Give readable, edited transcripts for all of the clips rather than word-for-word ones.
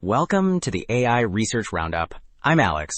Welcome to the AI Research Roundup. I'm Alex.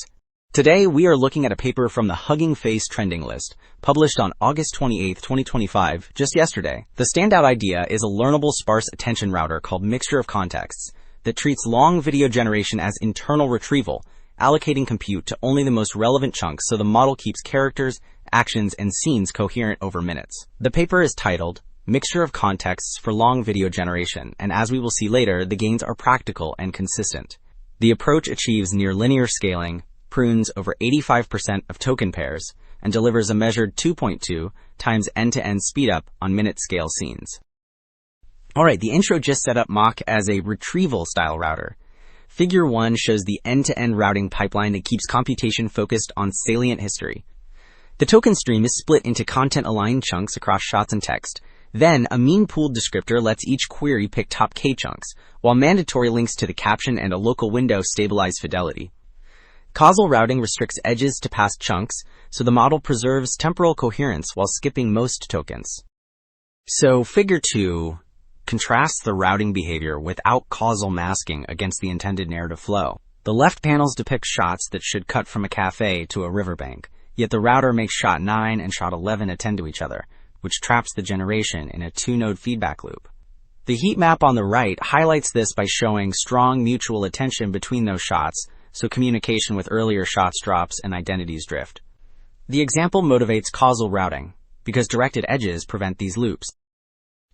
Today we are looking at a paper from the Hugging Face trending list, published on August 28, 2025, just yesterday. The standout idea is a learnable sparse attention router called Mixture of Contexts that treats long video generation as internal retrieval, allocating compute to only the most relevant chunks so the model keeps characters, actions, and scenes coherent over minutes. The paper is titled Mixture of Contexts for Long Video Generation, and as we will see later, the gains are practical and consistent. The approach achieves near linear scaling, prunes over 85% of token pairs, and delivers a measured 2.2 times end-to-end speedup on minute-scale scenes. Alright, the intro just set up Mach as a retrieval-style router. Figure 1 shows the end-to-end routing pipeline that keeps computation focused on salient history. The token stream is split into content-aligned chunks across shots and text. Then, a mean pooled descriptor lets each query pick top K chunks, while mandatory links to the caption and a local window stabilize fidelity. Causal routing restricts edges to past chunks, so the model preserves temporal coherence while skipping most tokens. So, Figure 2 contrasts the routing behavior without causal masking against the intended narrative flow. The left panels depict shots that should cut from a cafe to a riverbank, yet the router makes shot 9 and shot 11 attend to each other, which traps the generation in a two-node feedback loop. The heat map on the right highlights this by showing strong mutual attention between those shots, so communication with earlier shots drops and identities drift. The example motivates causal routing, because directed edges prevent these loops.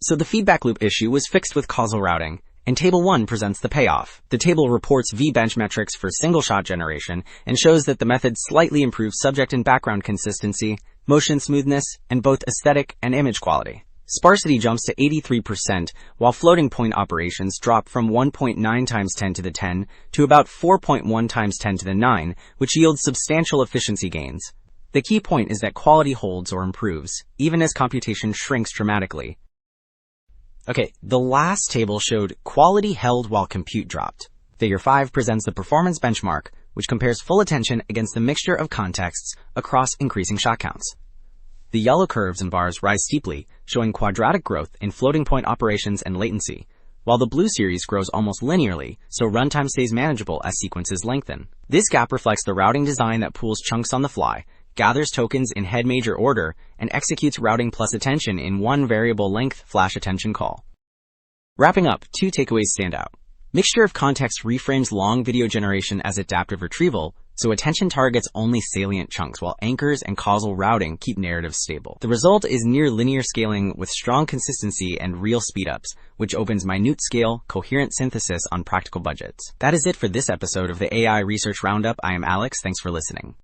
So the feedback loop issue was fixed with causal routing, and Table 1 presents the payoff. The table reports V-bench metrics for single-shot generation and shows that the method slightly improves subject and background consistency, motion smoothness, and both aesthetic and image quality. Sparsity jumps to 83%, while floating point operations drop from 1.9 times 10 to the 10 to about 4.1 times 10 to the 9, which yields substantial efficiency gains. The key point is that quality holds or improves, even as computation shrinks dramatically. Okay, the last table showed quality held while compute dropped. Figure 5 presents the performance benchmark, which compares full attention against the mixture of contexts across increasing shot counts. The yellow curves and bars rise steeply, showing quadratic growth in floating point operations and latency, while the blue series grows almost linearly, so runtime stays manageable as sequences lengthen. This gap reflects the routing design that pools chunks on the fly, gathers tokens in head major order, and executes routing plus attention in one variable length flash attention call. Wrapping up, two takeaways stand out. Mixture of Context reframes long video generation as adaptive retrieval, so attention targets only salient chunks, while anchors and causal routing keep narratives stable. The result is near linear scaling with strong consistency and real speedups, which opens minute scale, coherent synthesis on practical budgets. That is it for this episode of the AI Research Roundup. I am Alex. Thanks for listening.